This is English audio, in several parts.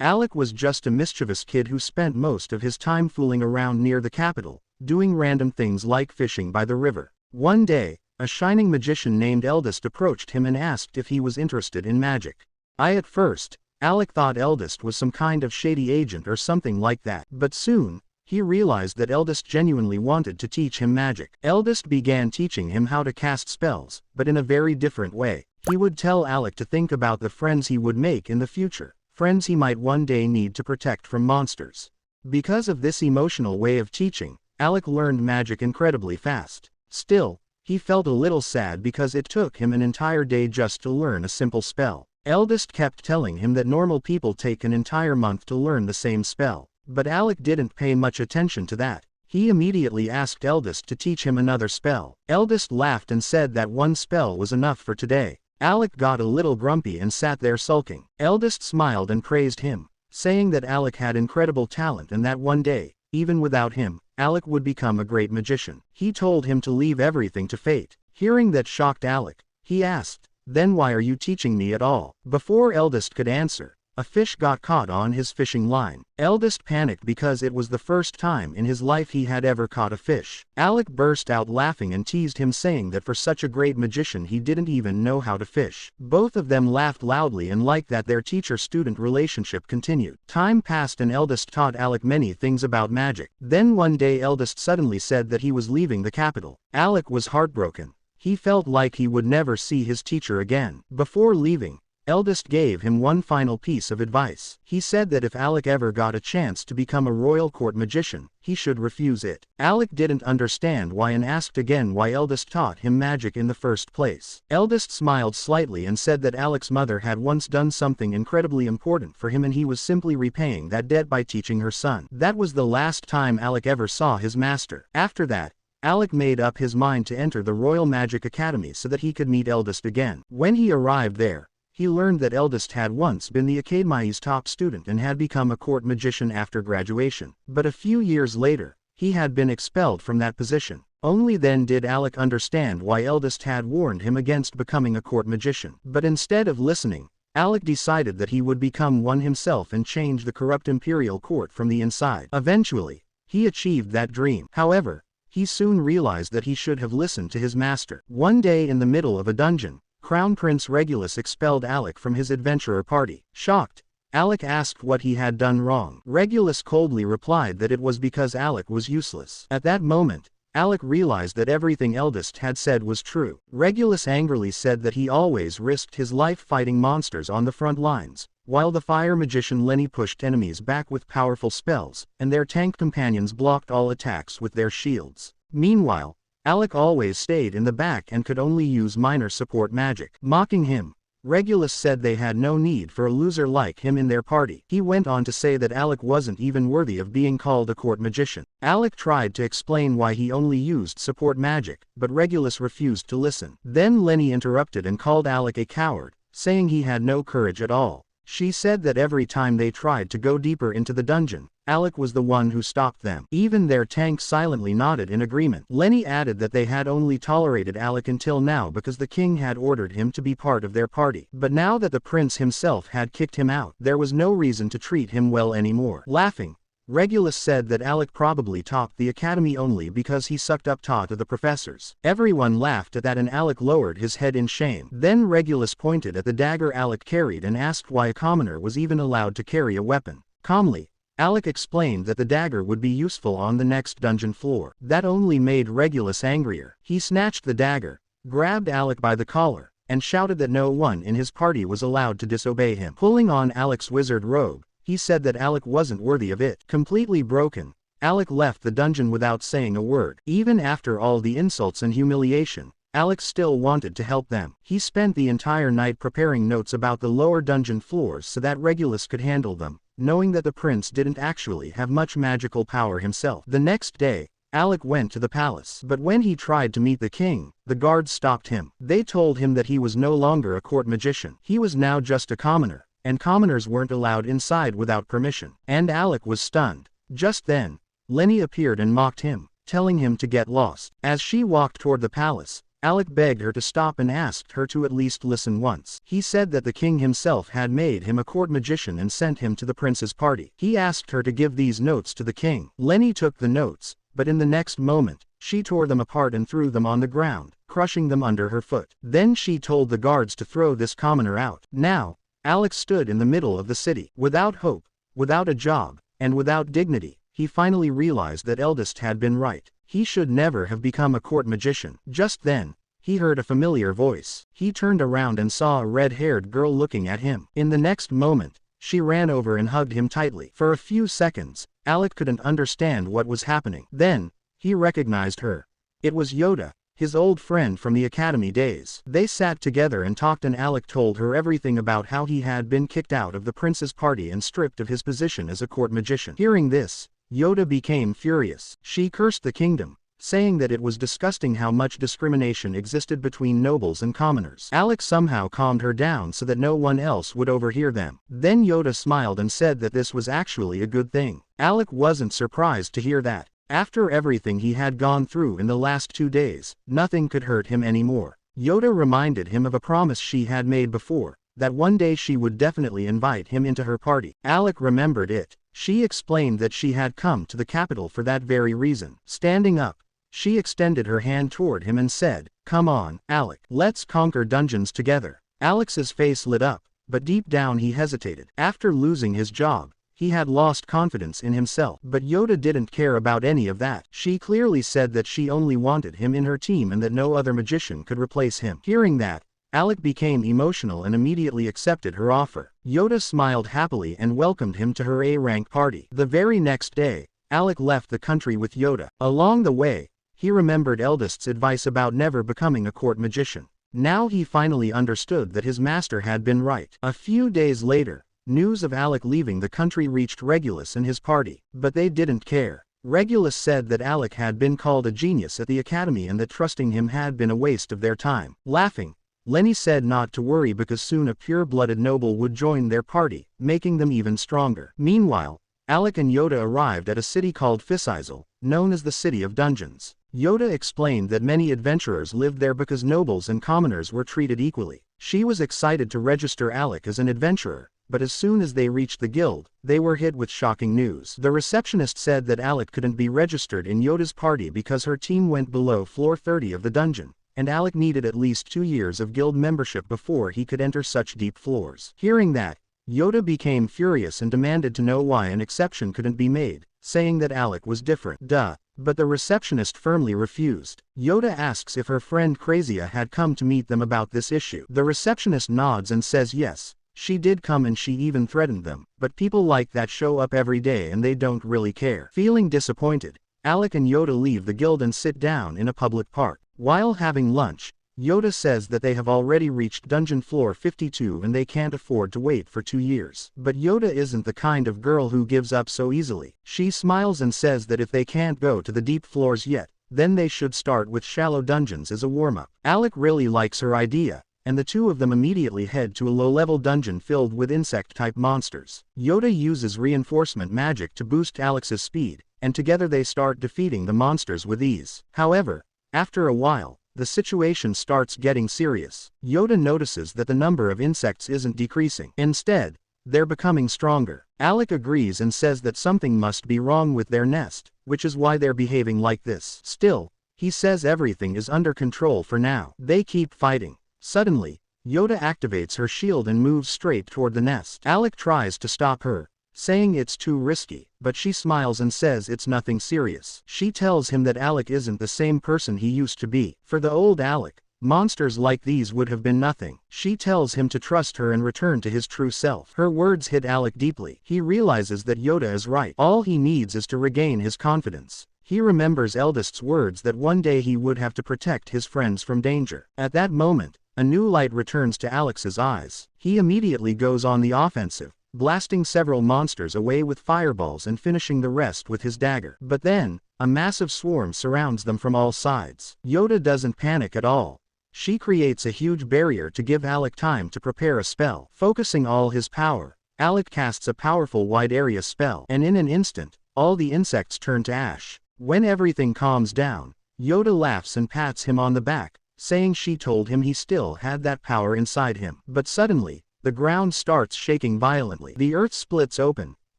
Alec was just a mischievous kid who spent most of his time fooling around near the capital, doing random things like fishing by the river. One day, a shining magician named Eldest approached him and asked if he was interested in magic. At first, Alec thought Eldest was some kind of shady agent or something like that, but soon, he realized that Eldest genuinely wanted to teach him magic. Eldest began teaching him how to cast spells, but in a very different way. He would tell Alec to think about the friends he would make in the future, friends he might one day need to protect from monsters. Because of this emotional way of teaching, Alec learned magic incredibly fast. Still, he felt a little sad because it took him an entire day just to learn a simple spell. Eldest kept telling him that normal people take an entire month to learn the same spell, but Alec didn't pay much attention to that. He immediately asked Eldest to teach him another spell. Eldest laughed and said that one spell was enough for today. Alec got a little grumpy and sat there sulking. Eldest smiled and praised him, saying that Alec had incredible talent and that one day, even without him, Alec would become a great magician. He told him to leave everything to fate. Hearing that shocked Alec. He asked, "Then why are you teaching me at all?" Before Eldest could answer, a fish got caught on his fishing line. Eldest panicked because it was the first time in his life he had ever caught a fish. Alec burst out laughing and teased him, saying that for such a great magician he didn't even know how to fish. Both of them laughed loudly, and like that their teacher-student relationship continued. Time passed and Eldest taught Alec many things about magic. Then one day Eldest suddenly said that he was leaving the capital. Alec was heartbroken. He felt like he would never see his teacher again. Before leaving, Eldest gave him one final piece of advice. He said that if Alec ever got a chance to become a royal court magician, he should refuse it. Alec didn't understand why and asked again why Eldest taught him magic in the first place. Eldest smiled slightly and said that Alec's mother had once done something incredibly important for him and he was simply repaying that debt by teaching her son. That was the last time Alec ever saw his master. After that, Alec made up his mind to enter the Royal Magic Academy so that he could meet Eldest again. When he arrived there, he learned that Eldest had once been the Academy's top student and had become a court magician after graduation. But a few years later, he had been expelled from that position. Only then did Alec understand why Eldest had warned him against becoming a court magician. But instead of listening, Alec decided that he would become one himself and change the corrupt imperial court from the inside. Eventually, he achieved that dream. However, he soon realized that he should have listened to his master. One day in the middle of a dungeon, Crown Prince Regulus expelled Alec from his adventurer party. Shocked, Alec asked what he had done wrong. Regulus coldly replied that it was because Alec was useless. At that moment, Alec realized that everything Eldest had said was true. Regulus angrily said that he always risked his life fighting monsters on the front lines, while the fire magician Lenny pushed enemies back with powerful spells, and their tank companions blocked all attacks with their shields. Meanwhile, Alec always stayed in the back and could only use minor support magic. Mocking him, Regulus said they had no need for a loser like him in their party. He went on to say that Alec wasn't even worthy of being called a court magician. Alec tried to explain why he only used support magic, but Regulus refused to listen. Then Lenny interrupted and called Alec a coward, saying he had no courage at all. She said that every time they tried to go deeper into the dungeon, Alec was the one who stopped them. Even their tank silently nodded in agreement. Lenny added that they had only tolerated Alec until now because the king had ordered him to be part of their party. But now that the prince himself had kicked him out, there was no reason to treat him well anymore. Laughing, Regulus said that Alec probably topped the academy only because he sucked up to the professors. Everyone laughed at that and Alec lowered his head in shame. Then Regulus pointed at the dagger Alec carried and asked why a commoner was even allowed to carry a weapon. Calmly, Alec explained that the dagger would be useful on the next dungeon floor. That only made Regulus angrier. He snatched the dagger, grabbed Alec by the collar, and shouted that no one in his party was allowed to disobey him. Pulling on Alec's wizard robe, he said that Alec wasn't worthy of it. Completely broken, Alec left the dungeon without saying a word. Even after all the insults and humiliation, Alec still wanted to help them. He spent the entire night preparing notes about the lower dungeon floors so that Regulus could handle them, knowing that the prince didn't actually have much magical power himself. The next day, Alec went to the palace. But when he tried to meet the king, the guards stopped him. They told him that he was no longer a court magician. He was now just a commoner, and commoners weren't allowed inside without permission. And Alec was stunned. Just then, Lenny appeared and mocked him, telling him to get lost. As she walked toward the palace, Alec begged her to stop and asked her to at least listen once. He said that the king himself had made him a court magician and sent him to the prince's party. He asked her to give these notes to the king. Lenny took the notes, but in the next moment, she tore them apart and threw them on the ground, crushing them under her foot. Then she told the guards to throw this commoner out. Now, Alex stood in the middle of the city. Without hope, without a job, and without dignity, he finally realized that Eldest had been right. He should never have become a court magician. Just then, he heard a familiar voice. He turned around and saw a red-haired girl looking at him. In the next moment, she ran over and hugged him tightly. For a few seconds, Alec couldn't understand what was happening. Then, he recognized her. It was Yoda, his old friend from the academy days. They sat together and talked, and Alec told her everything about how he had been kicked out of the prince's party and stripped of his position as a court magician. Hearing this, Yoda became furious. She cursed the kingdom, saying that it was disgusting how much discrimination existed between nobles and commoners. Alec somehow calmed her down so that no one else would overhear them. Then Yoda smiled and said that this was actually a good thing. Alec wasn't surprised to hear that. After everything he had gone through in the last 2 days, nothing could hurt him anymore. Yoda reminded him of a promise she had made before, that one day she would definitely invite him into her party. Alec remembered it. She explained that she had come to the capital for that very reason. Standing up, she extended her hand toward him and said, "Come on, Alec. Let's conquer dungeons together." Alex's face lit up, but deep down he hesitated. After losing his job, he had lost confidence in himself. But Yoda didn't care about any of that. She clearly said that she only wanted him in her team and that no other magician could replace him. Hearing that, Alec became emotional and immediately accepted her offer. Yoda smiled happily and welcomed him to her A-rank party. The very next day, Alec left the country with Yoda. Along the way, he remembered Eldest's advice about never becoming a court magician. Now he finally understood that his master had been right. A few days later, news of Alec leaving the country reached Regulus and his party, but they didn't care. Regulus said that Alec had been called a genius at the academy and that trusting him had been a waste of their time. Laughing, Lenny said not to worry because soon a pure-blooded noble would join their party, making them even stronger. Meanwhile, Alec and Yoda arrived at a city called Exile, known as the City of Dungeons. Yoda explained that many adventurers lived there because nobles and commoners were treated equally. She was excited to register Alec as an adventurer, but as soon as they reached the guild, they were hit with shocking news. The receptionist said that Alec couldn't be registered in Yoda's party because her team went below floor 30 of the dungeon, and Alec needed at least 2 years of guild membership before he could enter such deep floors. Hearing that, Yoda became furious and demanded to know why an exception couldn't be made, saying that Alec was different. Duh. But the receptionist firmly refused. Yoda asks if her friend Krazia had come to meet them about this issue. The receptionist nods and says yes, she did come and she even threatened them, but people like that show up every day and they don't really care. Feeling disappointed, Alec and Yoda leave the guild and sit down in a public park. While having lunch, Yoda says that they have already reached dungeon floor 52 and they can't afford to wait for 2 years. But Yoda isn't the kind of girl who gives up so easily. She smiles and says that if they can't go to the deep floors yet, then they should start with shallow dungeons as a warm-up. Alec really likes her idea, and the two of them immediately head to a low-level dungeon filled with insect-type monsters. Yoda uses reinforcement magic to boost Alex's speed, and together they start defeating the monsters with ease. However, after a while, the situation starts getting serious. Yoda notices that the number of insects isn't decreasing. Instead, they're becoming stronger. Alec agrees and says that something must be wrong with their nest, which is why they're behaving like this. Still, he says everything is under control for now. They keep fighting. Suddenly, Yoda activates her shield and moves straight toward the nest. Alec tries to stop her, saying it's too risky, but she smiles and says it's nothing serious. She tells him that Alec isn't the same person he used to be. For the old Alec, monsters like these would have been nothing. She tells him to trust her and return to his true self. Her words hit Alec deeply. He realizes that Yoda is right. All he needs is to regain his confidence. He remembers Eldest's words that one day he would have to protect his friends from danger. At that moment, a new light returns to Alex's eyes. He immediately goes on the offensive, blasting several monsters away with fireballs and finishing the rest with his dagger. But then, a massive swarm surrounds them from all sides. Yoda doesn't panic at all. She creates a huge barrier to give Alec time to prepare a spell. Focusing all his power, Alec casts a powerful wide area spell, and in an instant, all the insects turn to ash. When everything calms down, Yoda laughs and pats him on the back, saying she told him he still had that power inside him. But suddenly, the ground starts shaking violently. The earth splits open,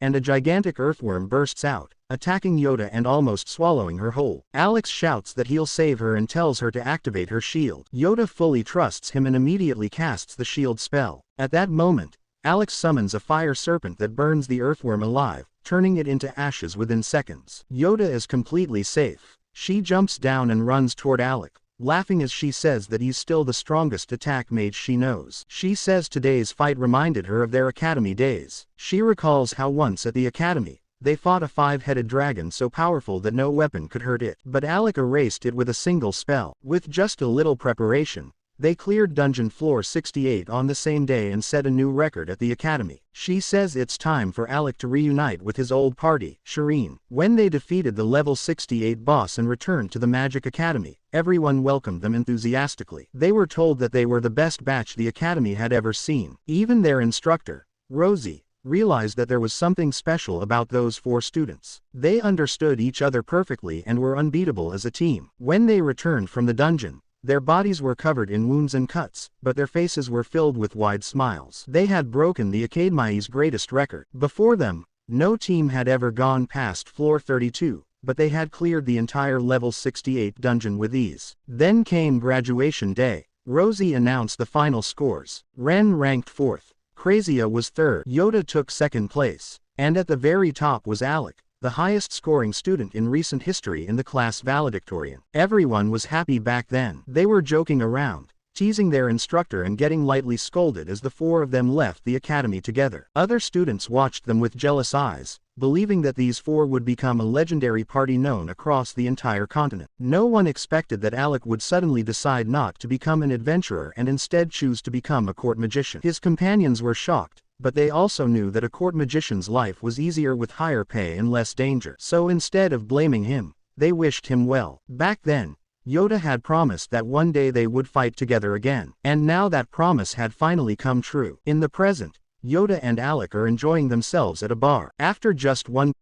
and a gigantic earthworm bursts out, attacking Yoda and almost swallowing her whole. Alex shouts that he'll save her and tells her to activate her shield. Yoda fully trusts him and immediately casts the shield spell. At that moment, Alex summons a fire serpent that burns the earthworm alive, turning it into ashes within seconds. Yoda is completely safe. She jumps down and runs toward Alec, laughing as she says that he's still the strongest attack mage she knows. She says today's fight reminded her of their academy days. She recalls how once at the academy, they fought a 5-headed dragon so powerful that no weapon could hurt it. But Alec erased it with a single spell. With just a little preparation, they cleared dungeon floor 68 on the same day and set a new record at the academy. She says it's time for Alec to reunite with his old party, Shireen. When they defeated the level 68 boss and returned to the Magic Academy, everyone welcomed them enthusiastically. They were told that they were the best batch the academy had ever seen. Even their instructor, Rosie, realized that there was something special about those 4 students. They understood each other perfectly and were unbeatable as a team. When they returned from the dungeon, their bodies were covered in wounds and cuts, but their faces were filled with wide smiles. They had broken the Academy's greatest record. Before them, no team had ever gone past floor 32, but they had cleared the entire level 68 dungeon with ease. Then came graduation day. Rosie announced the final scores. Ren ranked 4th. Crazia was 3rd. Yoda took 2nd place. And at the very top was Alec, the highest scoring student in recent history in the class valedictorian. Everyone was happy back then. They were joking around, teasing their instructor and getting lightly scolded as the 4 of them left the academy together. Other students watched them with jealous eyes, believing that these 4 would become a legendary party known across the entire continent. No one expected that Alec would suddenly decide not to become an adventurer and instead choose to become a court magician. His companions were shocked, but they also knew that a court magician's life was easier with higher pay and less danger. So instead of blaming him, they wished him well. Back then, Yoda had promised that one day they would fight together again. And now that promise had finally come true. In the present, Yoda and Alec are enjoying themselves at a bar. After just one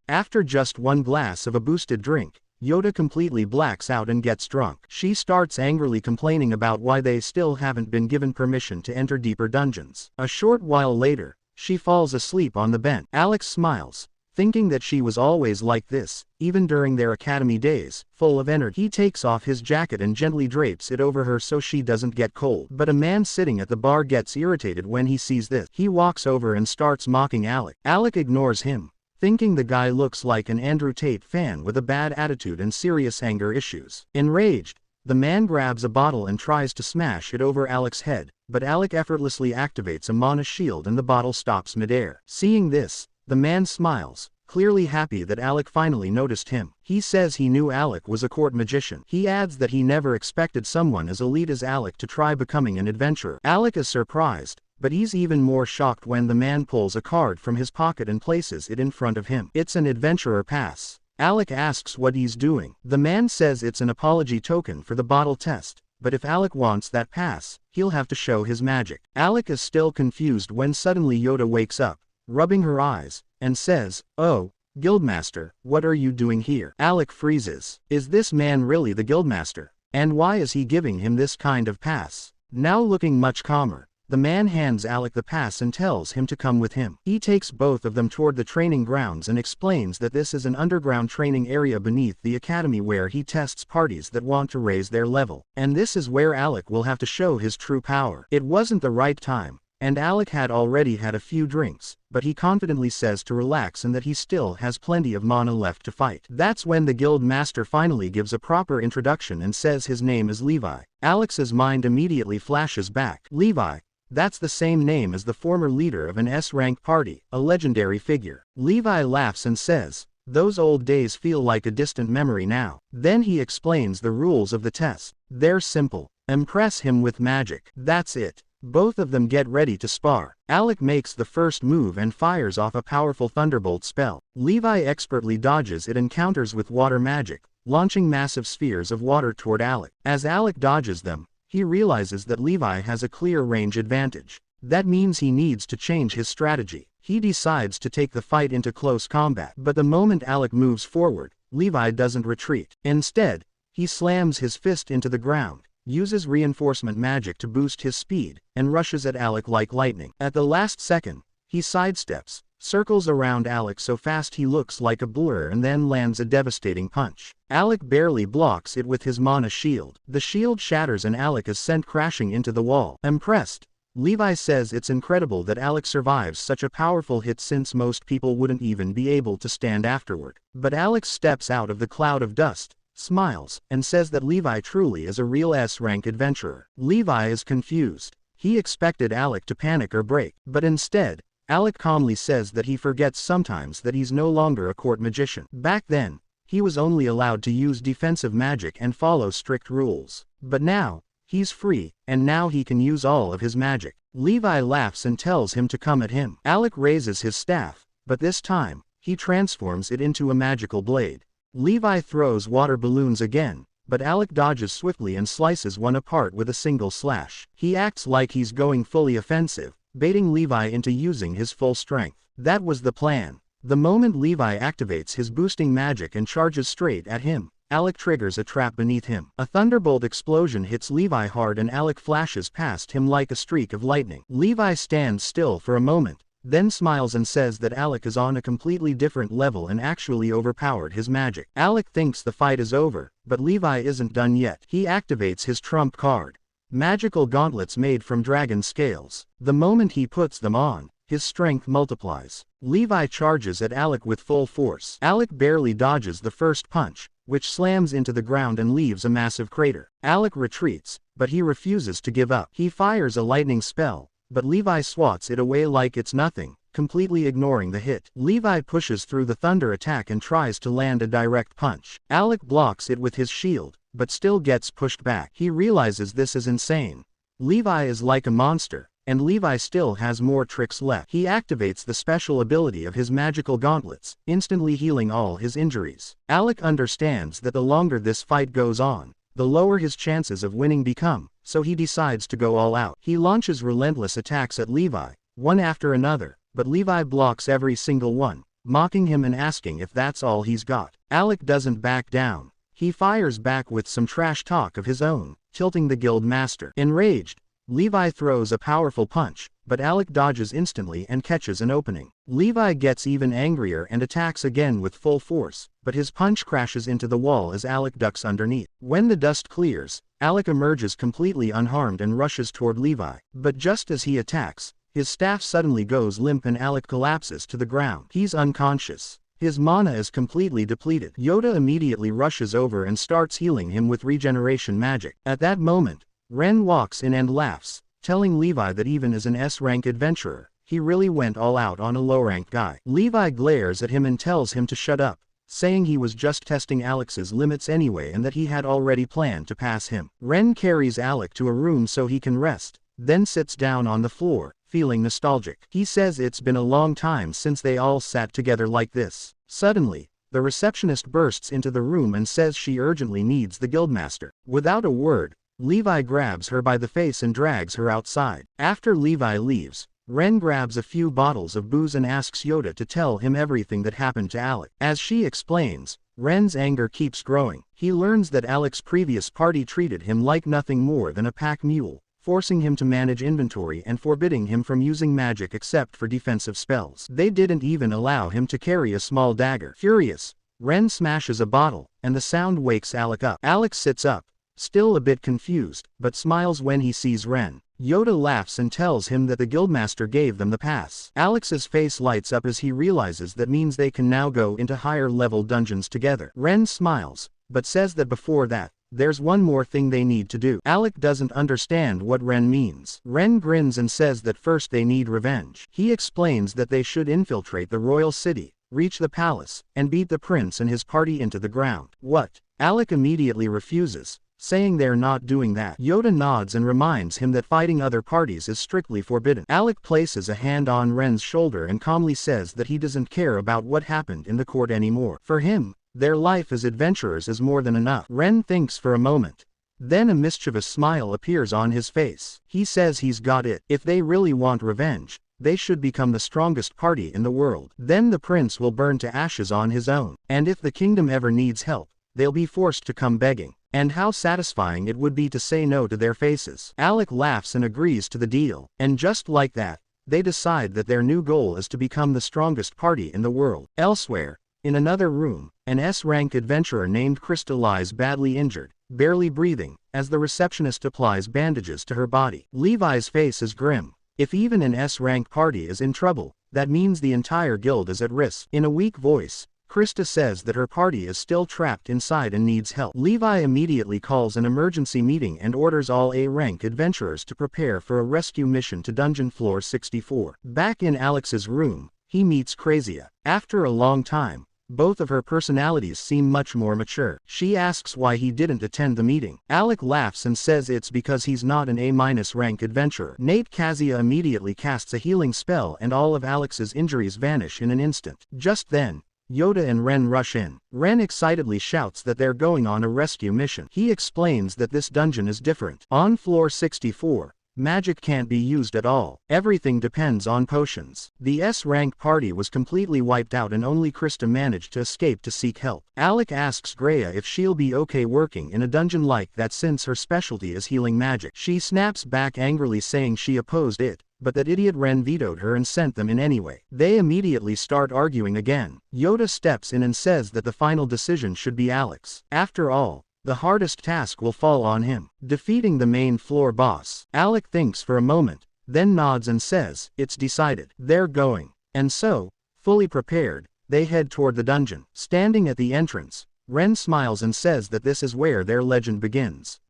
glass of a boosted drink, Yoda completely blacks out and gets drunk. She starts angrily complaining about why they still haven't been given permission to enter deeper dungeons. A short while later, she falls asleep on the bench. Alex smiles, thinking that she was always like this, even during their academy days, full of energy. He takes off his jacket and gently drapes it over her so she doesn't get cold. But a man sitting at the bar gets irritated when he sees this. He walks over and starts mocking Alec. Alec ignores him, thinking the guy looks like an Andrew Tate fan with a bad attitude and serious anger issues. Enraged, the man grabs a bottle and tries to smash it over Alec's head, but Alec effortlessly activates a mana shield and the bottle stops midair. Seeing this, the man smiles, clearly happy that Alec finally noticed him. He says he knew Alec was a court magician. He adds that he never expected someone as elite as Alec to try becoming an adventurer. Alec is surprised, but he's even more shocked when the man pulls a card from his pocket and places it in front of him. It's an adventurer pass. Alec asks what he's doing. The man says it's an apology token for the bottle test, but if Alec wants that pass, he'll have to show his magic. Alec is still confused when suddenly Yoda wakes up, rubbing her eyes, and says, "Oh, Guildmaster, what are you doing here?" Alec freezes. Is this man really the Guildmaster? And why is he giving him this kind of pass? Now looking much calmer, the man hands Alec the pass and tells him to come with him. He takes both of them toward the training grounds and explains that this is an underground training area beneath the academy where he tests parties that want to raise their level. And this is where Alec will have to show his true power. It wasn't the right time, and Alec had already had a few drinks, but he confidently says to relax and that he still has plenty of mana left to fight. That's when the guild master finally gives a proper introduction and says his name is Levi. Alex's mind immediately flashes back. Levi, that's the same name as the former leader of an S-rank party, a legendary figure. Levi laughs and says, "Those old days feel like a distant memory now." Then he explains the rules of the test. They're simple. Impress him with magic. That's it. Both of them get ready to spar. Alec makes the first move and fires off a powerful thunderbolt spell. Levi expertly dodges it and counters with water magic, launching massive spheres of water toward Alec. As Alec dodges them, he realizes that Levi has a clear range advantage. That means he needs to change his strategy. He decides to take the fight into close combat. But the moment Alec moves forward, Levi doesn't retreat. Instead, he slams his fist into the ground, uses reinforcement magic to boost his speed, and rushes at Alec like lightning. At the last second, he sidesteps, circles around Alec so fast he looks like a blur and then lands a devastating punch. Alec barely blocks it with his mana shield. The shield shatters and Alec is sent crashing into the wall. Impressed, Levi says it's incredible that Alec survives such a powerful hit since most people wouldn't even be able to stand afterward. But Alec steps out of the cloud of dust, smiles, and says that Levi truly is a real S-rank adventurer. Levi is confused. He expected Alec to panic or break, but instead, Alec calmly says that he forgets sometimes that he's no longer a court magician. Back then, he was only allowed to use defensive magic and follow strict rules. But now, he's free, and now he can use all of his magic. Levi laughs and tells him to come at him. Alec raises his staff, but this time, he transforms it into a magical blade. Levi throws water balloons again, but Alec dodges swiftly and slices one apart with a single slash. He acts like he's going fully offensive, baiting Levi into using his full strength. That was the plan. The moment Levi activates his boosting magic and charges straight at him, Alec triggers a trap beneath him. A thunderbolt explosion hits Levi hard and Alec flashes past him like a streak of lightning. Levi stands still for a moment, then smiles and says that Alec is on a completely different level and actually overpowered his magic. Alec thinks the fight is over, but Levi isn't done yet. He activates his trump card, magical gauntlets made from dragon scales. The moment he puts them on, his strength multiplies. Levi charges at Alec with full force. Alec barely dodges the first punch, which slams into the ground and leaves a massive crater. Alec retreats, but he refuses to give up. He fires a lightning spell, but Levi swats it away like it's nothing, completely ignoring the hit. Levi pushes through the thunder attack and tries to land a direct punch. Alec blocks it with his shield, but still gets pushed back. He realizes this is insane. Levi is like a monster, and Levi still has more tricks left. He activates the special ability of his magical gauntlets, instantly healing all his injuries. Alec understands that the longer this fight goes on, the lower his chances of winning become, so he decides to go all out. He launches relentless attacks at Levi, one after another, but Levi blocks every single one, mocking him and asking if that's all he's got. Alec doesn't back down. He fires back with some trash talk of his own, tilting the guild master. Enraged, Levi throws a powerful punch, but Alec dodges instantly and catches an opening. Levi gets even angrier and attacks again with full force, but his punch crashes into the wall as Alec ducks underneath. When the dust clears, Alec emerges completely unharmed and rushes toward Levi. But just as he attacks, his staff suddenly goes limp and Alec collapses to the ground. He's unconscious. His mana is completely depleted. Yoda immediately rushes over and starts healing him with regeneration magic. At that moment, Ren walks in and laughs, telling Levi that even as an S-rank adventurer, he really went all out on a low-rank guy. Levi glares at him and tells him to shut up, saying he was just testing Alec's limits anyway and that he had already planned to pass him. Ren carries Alec to a room so he can rest, then sits down on the floor, feeling nostalgic. He says it's been a long time since they all sat together like this. Suddenly, the receptionist bursts into the room and says she urgently needs the guildmaster. Without a word, Levi grabs her by the face and drags her outside. After Levi leaves, Ren grabs a few bottles of booze and asks Yoda to tell him everything that happened to Alec. As she explains, Ren's anger keeps growing. He learns that Alec's previous party treated him like nothing more than a pack mule, forcing him to manage inventory and forbidding him from using magic except for defensive spells. They didn't even allow him to carry a small dagger. Furious, Ren smashes a bottle, and the sound wakes Alec up. Alec sits up, still a bit confused, but smiles when he sees Ren. Yoda laughs and tells him that the guildmaster gave them the pass. Alec's face lights up as he realizes that means they can now go into higher-level dungeons together. Ren smiles, but says that before that, there's one more thing they need to do. Alec doesn't understand what Ren means. Ren grins and says that first they need revenge. He explains that they should infiltrate the royal city, reach the palace, and beat the prince and his party into the ground. What? Alec immediately refuses, saying they're not doing that. Yoda nods and reminds him that fighting other parties is strictly forbidden. Alec places a hand on Ren's shoulder and calmly says that he doesn't care about what happened in the court anymore. For him, their life as adventurers is more than enough. Ren thinks for a moment. Then a mischievous smile appears on his face. He says he's got it. If they really want revenge, they should become the strongest party in the world. Then the prince will burn to ashes on his own. And if the kingdom ever needs help, they'll be forced to come begging. And how satisfying it would be to say no to their faces. Alec laughs and agrees to the deal, and just like that, they decide that their new goal is to become the strongest party in the world. Elsewhere, in another room, an S-rank adventurer named Krista lies badly injured, barely breathing, as the receptionist applies bandages to her body. Levi's face is grim. If even an S-rank party is in trouble, that means the entire guild is at risk. In a weak voice, Krista says that her party is still trapped inside and needs help. Levi immediately calls an emergency meeting and orders all A-rank adventurers to prepare for a rescue mission to Dungeon Floor 64. Back in Alex's room, he meets Krazia. After a long time, both of her personalities seem much more mature. She asks why he didn't attend the meeting. Alec laughs and says it's because he's not an A- rank adventurer. Nate Kazia immediately casts a healing spell and all of Alex's injuries vanish in an instant. Just then, Yoda and Ren rush in. Ren excitedly shouts that they're going on a rescue mission. He explains that this dungeon is different. On floor 64, magic can't be used at all. Everything depends on potions. The S-rank party was completely wiped out and only Krista managed to escape to seek help. Alec asks Greya if she'll be okay working in a dungeon like that since her specialty is healing magic. She snaps back angrily saying she opposed it, but that idiot Ren vetoed her and sent them in anyway. They immediately start arguing again. Yoda steps in and says that the final decision should be Alec's. After all, the hardest task will fall on him, defeating the main floor boss. Alec thinks for a moment, then nods and says, it's decided. They're going. And so, fully prepared, they head toward the dungeon. Standing at the entrance, Ren smiles and says that this is where their legend begins.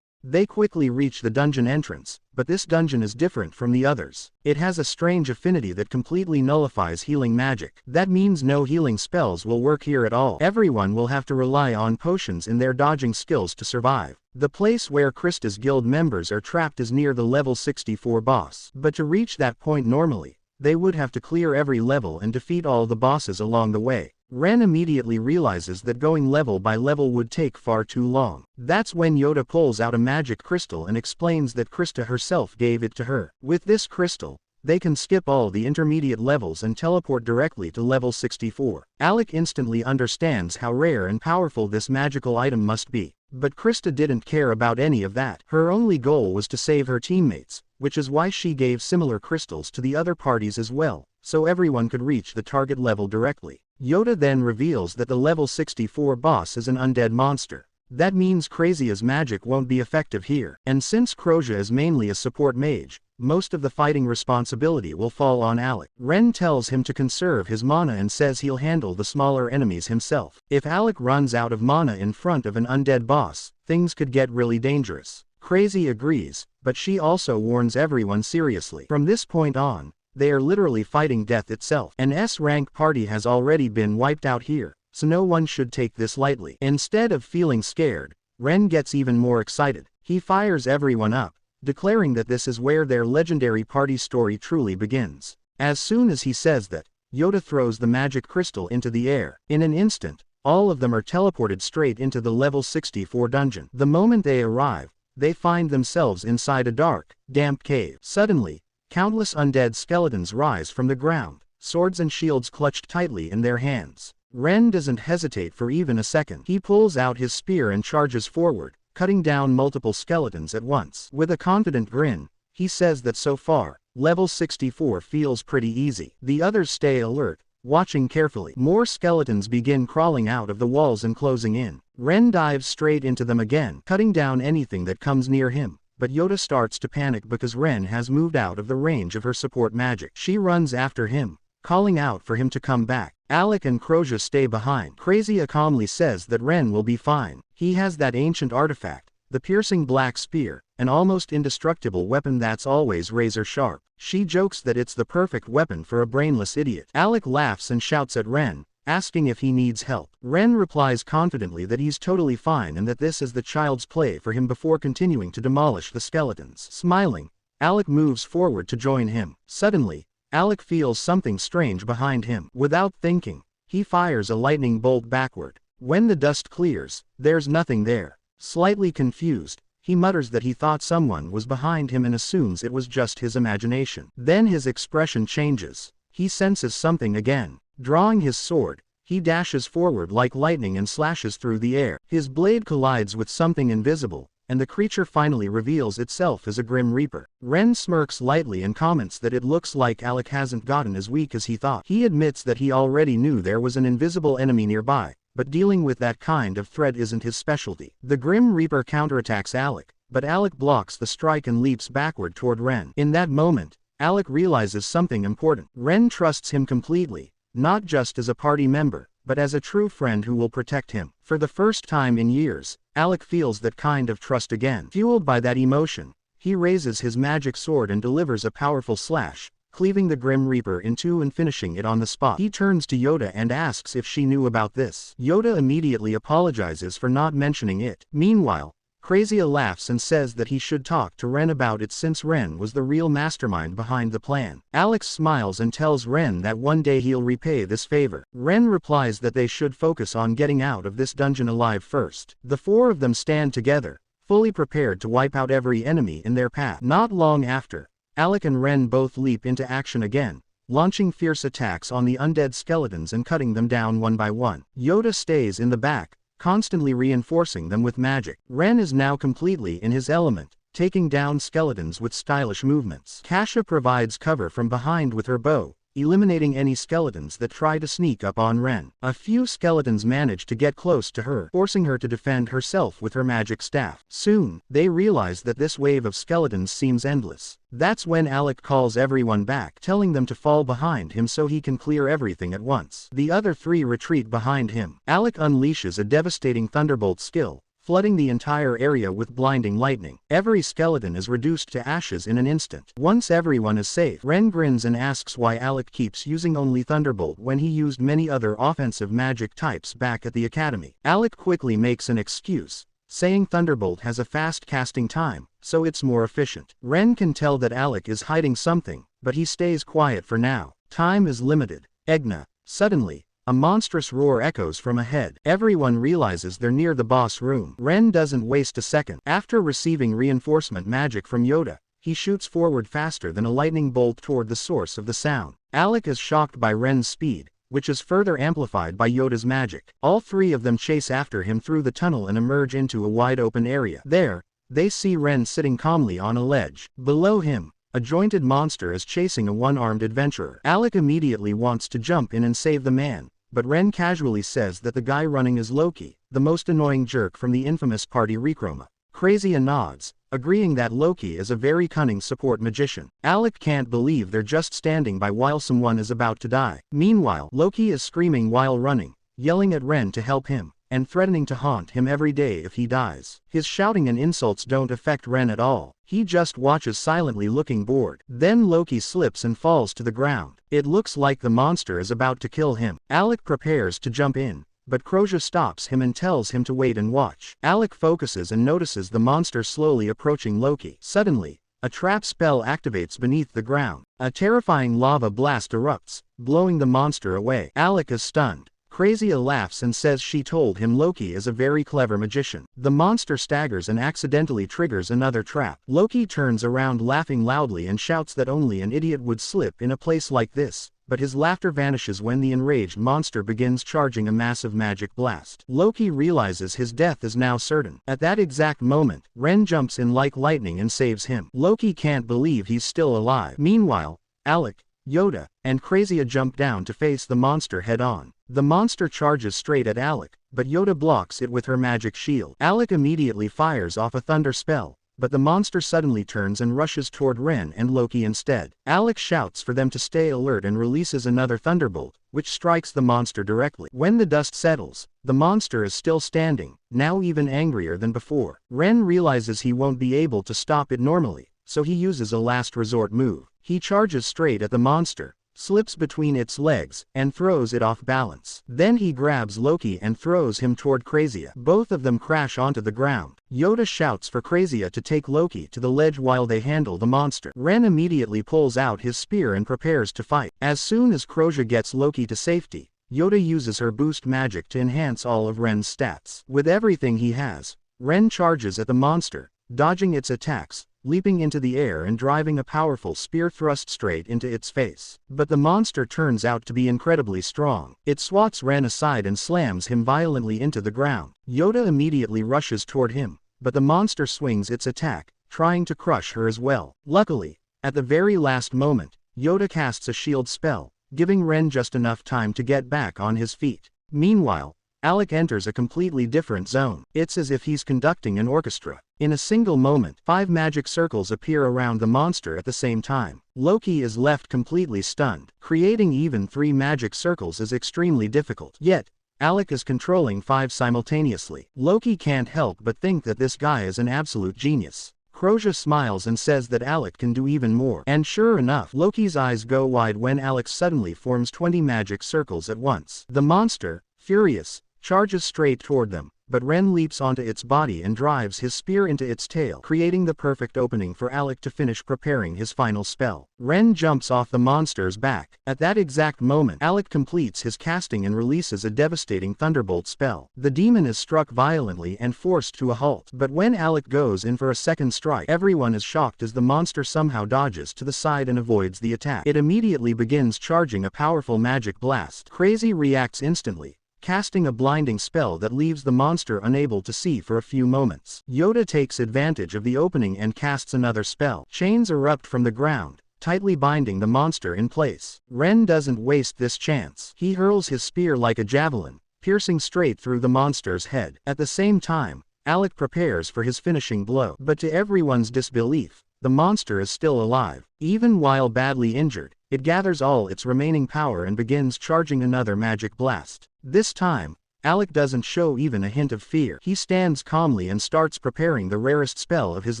They quickly reach the dungeon entrance, but this dungeon is different from the others. It has a strange affinity that completely nullifies healing magic. That means no healing spells will work here at all. Everyone will have to rely on potions in their dodging skills to survive. The place where Krista's guild members are trapped is near the level 64 boss. But to reach that point normally, they would have to clear every level and defeat all the bosses along the way. Ren immediately realizes that going level by level would take far too long. That's when Yoda pulls out a magic crystal and explains that Krista herself gave it to her. With this crystal, they can skip all the intermediate levels and teleport directly to level 64. Alec instantly understands how rare and powerful this magical item must be. But Krista didn't care about any of that. Her only goal was to save her teammates, which is why she gave similar crystals to the other parties as well, so everyone could reach the target level directly. Yoda then reveals that the level 64 boss is an undead monster. That means Krazia's magic won't be effective here. And since Krozia is mainly a support mage, most of the fighting responsibility will fall on Alec. Ren tells him to conserve his mana and says he'll handle the smaller enemies himself. If Alec runs out of mana in front of an undead boss, things could get really dangerous. Krazia agrees, but she also warns everyone seriously. From this point on, they are literally fighting death itself. An S-rank party has already been wiped out here, so no one should take this lightly. Instead of feeling scared, Ren gets even more excited. He fires everyone up, declaring that this is where their legendary party story truly begins. As soon as he says that, Yoda throws the magic crystal into the air. In an instant, all of them are teleported straight into the level 64 dungeon. The moment they arrive, they find themselves inside a dark, damp cave. Suddenly, countless undead skeletons rise from the ground, swords and shields clutched tightly in their hands. Ren doesn't hesitate for even a second. He pulls out his spear and charges forward, cutting down multiple skeletons at once. With a confident grin, he says that so far, level 64 feels pretty easy. The others stay alert, watching carefully. More skeletons begin crawling out of the walls and closing in. Ren dives straight into them again, cutting down anything that comes near him. But Yoda starts to panic because Ren has moved out of the range of her support magic. She runs after him, calling out for him to come back. Alec and Krozia stay behind. Krazia calmly says that Ren will be fine. He has that ancient artifact, the piercing black spear, an almost indestructible weapon that's always razor sharp. She jokes that it's the perfect weapon for a brainless idiot. Alec laughs and shouts at Ren, asking if he needs help. Ren replies confidently that he's totally fine and that this is the child's play for him before continuing to demolish the skeletons. Smiling, Alec moves forward to join him. Suddenly, Alec feels something strange behind him. Without thinking, he fires a lightning bolt backward. When the dust clears, there's nothing there. Slightly confused, he mutters that he thought someone was behind him and assumes it was just his imagination. Then his expression changes. He senses something again. Drawing his sword, He dashes forward like lightning and slashes through the air. His blade collides with something invisible, and the creature finally reveals itself as a Grim Reaper. Ren smirks lightly and comments that it looks like Alec hasn't gotten as weak as he thought. He admits that he already knew there was an invisible enemy nearby, but dealing with that kind of threat isn't his specialty. The Grim Reaper counterattacks Alec, but Alec blocks the strike and leaps backward toward Ren. In that moment, Alec realizes something important. Ren trusts him completely, not just as a party member, but as a true friend who will protect him. For the first time in years, Alec feels that kind of trust again. Fueled by that emotion, he raises his magic sword and delivers a powerful slash, cleaving the Grim Reaper in two and finishing it on the spot. He turns to Yoda and asks if she knew about this. Yoda immediately apologizes for not mentioning it. Meanwhile, Crazia laughs and says that he should talk to Ren about it since Ren was the real mastermind behind the plan. Alex smiles and tells Ren that one day he'll repay this favor. Ren replies that they should focus on getting out of this dungeon alive first. The four of them stand together, fully prepared to wipe out every enemy in their path. Not long after, Alec and Ren both leap into action again, launching fierce attacks on the undead skeletons and cutting them down one by one. Yoda stays in the back, constantly reinforcing them with magic. Ren is now completely in his element, taking down skeletons with stylish movements. Kasha provides cover from behind with her bow, eliminating any skeletons that try to sneak up on Ren. A few skeletons manage to get close to her, forcing her to defend herself with her magic staff. Soon, they realize that this wave of skeletons seems endless. That's when Alec calls everyone back, telling them to fall behind him so he can clear everything at once. The other three retreat behind him. Alec unleashes a devastating thunderbolt skill, flooding the entire area with blinding lightning. Every skeleton is reduced to ashes in an instant. Once everyone is safe, Ren grins and asks why Alec keeps using only Thunderbolt when he used many other offensive magic types back at the academy. Alec quickly makes an excuse, saying Thunderbolt has a fast casting time, so it's more efficient. Ren can tell that Alec is hiding something, but he stays quiet for now. Time is limited. Egna. Suddenly, a monstrous roar echoes from ahead. Everyone realizes they're near the boss room. Ren doesn't waste a second. After receiving reinforcement magic from Yoda, he shoots forward faster than a lightning bolt toward the source of the sound. Alec is shocked by Ren's speed, which is further amplified by Yoda's magic. All three of them chase after him through the tunnel and emerge into a wide open area. There, they see Ren sitting calmly on a ledge. Below him, a jointed monster is chasing a one-armed adventurer. Alec immediately wants to jump in and save the man, but Ren casually says that the guy running is Loki, the most annoying jerk from the infamous party Rechroma. Crazia nods, agreeing that Loki is a very cunning support magician. Alec can't believe they're just standing by while someone is about to die. Meanwhile, Loki is screaming while running, yelling at Ren to help him, and threatening to haunt him every day if he dies. His shouting and insults don't affect Ren at all. He just watches silently, looking bored. Then Loki slips and falls to the ground. It looks like the monster is about to kill him. Alec prepares to jump in, but Gojo stops him and tells him to wait and watch. Alec focuses and notices the monster slowly approaching Loki. Suddenly, a trap spell activates beneath the ground. A terrifying lava blast erupts, blowing the monster away. Alec is stunned. Crazia laughs and says she told him Loki is a very clever magician. The monster staggers and accidentally triggers another trap. Loki turns around laughing loudly and shouts that only an idiot would slip in a place like this, but his laughter vanishes when the enraged monster begins charging a massive magic blast. Loki realizes his death is now certain. At that exact moment, Ren jumps in like lightning and saves him. Loki can't believe he's still alive. Meanwhile, Alec, Yoda, and Crazia jump down to face the monster head-on. The monster charges straight at Alec, but Yoda blocks it with her magic shield. Alec immediately fires off a thunder spell, but the monster suddenly turns and rushes toward Ren and Loki instead. Alec shouts for them to stay alert and releases another thunderbolt, which strikes the monster directly. When the dust settles, the monster is still standing, now even angrier than before. Ren realizes he won't be able to stop it normally, so he uses a last resort move. He charges straight at the monster, slips between its legs, and throws it off balance. Then he grabs Loki and throws him toward Crazia. Both of them crash onto the ground. Yoda shouts for Crazia to take Loki to the ledge while they handle the monster. Ren immediately pulls out his spear and prepares to fight. As soon as Crazia gets Loki to safety, Yoda uses her boost magic to enhance all of Ren's stats. With everything he has, Ren charges at the monster, dodging its attacks, leaping into the air and driving a powerful spear thrust straight into its face. But the monster turns out to be incredibly strong. It swats Ren aside and slams him violently into the ground. Yoda immediately rushes toward him, but the monster swings its attack, trying to crush her as well. Luckily, at the very last moment, Yoda casts a shield spell, giving Ren just enough time to get back on his feet. Meanwhile, Alec enters a completely different zone. It's as if he's conducting an orchestra. In a single moment, 5 magic circles appear around the monster at the same time. Loki is left completely stunned. Creating even 3 magic circles is extremely difficult. Yet, Alec is controlling 5 simultaneously. Loki can't help but think that this guy is an absolute genius. Croja smiles and says that Alec can do even more. And sure enough, Loki's eyes go wide when Alec suddenly forms 20 magic circles at once. The monster, furious, charges straight toward them, but Ren leaps onto its body and drives his spear into its tail, creating the perfect opening for Alec to finish preparing his final spell. Ren jumps off the monster's back. At that exact moment, Alec completes his casting and releases a devastating thunderbolt spell. The demon is struck violently and forced to a halt. But when Alec goes in for a second strike, everyone is shocked as the monster somehow dodges to the side and avoids the attack. It immediately begins charging a powerful magic blast. Crazy reacts instantly, casting a blinding spell that leaves the monster unable to see for a few moments. Yoda takes advantage of the opening and casts another spell. Chains erupt from the ground, tightly binding the monster in place. Ren doesn't waste this chance. He hurls his spear like a javelin, piercing straight through the monster's head. At the same time, Alec prepares for his finishing blow. But to everyone's disbelief, the monster is still alive. Even while badly injured, it gathers all its remaining power and begins charging another magic blast. This time, Alec doesn't show even a hint of fear. He stands calmly and starts preparing the rarest spell of his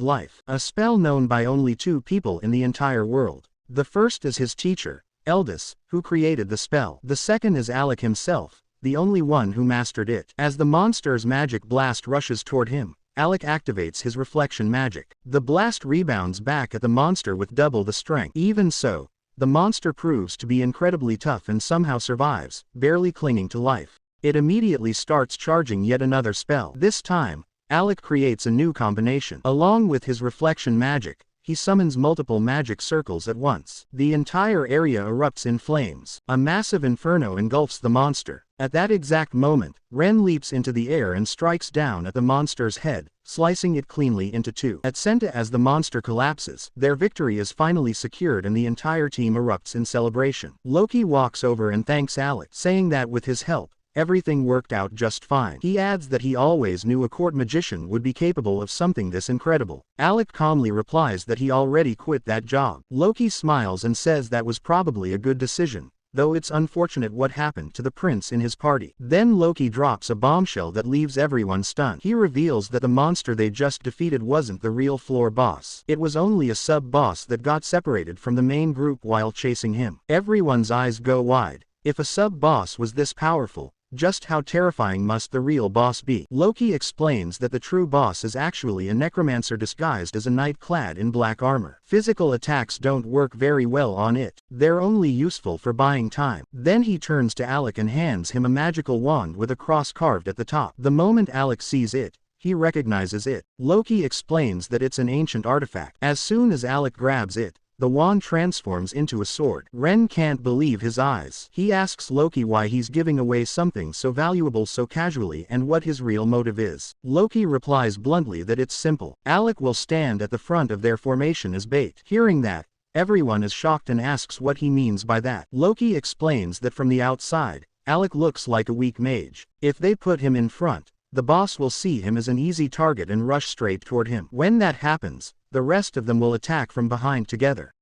life. A spell known by only 2 people in the entire world. The first is his teacher, Eldis, who created the spell. The second is Alec himself, the only one who mastered it. As the monster's magic blast rushes toward him, Alec activates his reflection magic. The blast rebounds back at the monster with double the strength. Even so, the monster proves to be incredibly tough and somehow survives, barely clinging to life. It immediately starts charging yet another spell. This time, Alec creates a new combination. Along with his reflection magic, he summons multiple magic circles at once. The entire area erupts in flames. A massive inferno engulfs the monster. At that exact moment, Ren leaps into the air and strikes down at the monster's head, slicing it cleanly into 2. At Senta, as the monster collapses, their victory is finally secured and the entire team erupts in celebration. Loki walks over and thanks Alec, saying that with his help, everything worked out just fine. He adds that he always knew a court magician would be capable of something this incredible. Alec calmly replies that he already quit that job. Loki smiles and says that was probably a good decision, though it's unfortunate what happened to the prince in his party. Then Loki drops a bombshell that leaves everyone stunned. He reveals that the monster they just defeated wasn't the real floor boss. It was only a sub-boss that got separated from the main group while chasing him. Everyone's eyes go wide. If a sub-boss was this powerful, just how terrifying must the real boss be? Loki explains that the true boss is actually a necromancer disguised as a knight clad in black armor. Physical attacks don't work very well on it. They're only useful for buying time. Then he turns to Alec and hands him a magical wand with a cross carved at the top. The moment Alec sees it, he recognizes it. Loki explains that it's an ancient artifact. As soon as Alec grabs it, the wand transforms into a sword. Ren can't believe his eyes. He asks Loki why he's giving away something so valuable so casually and what his real motive is. Loki replies bluntly that it's simple. Alec will stand at the front of their formation as bait. Hearing that, everyone is shocked and asks what he means by that. Loki explains that from the outside, Alec looks like a weak mage. If they put him in front, the boss will see him as an easy target and rush straight toward him. When that happens, the rest of them will attack from behind together.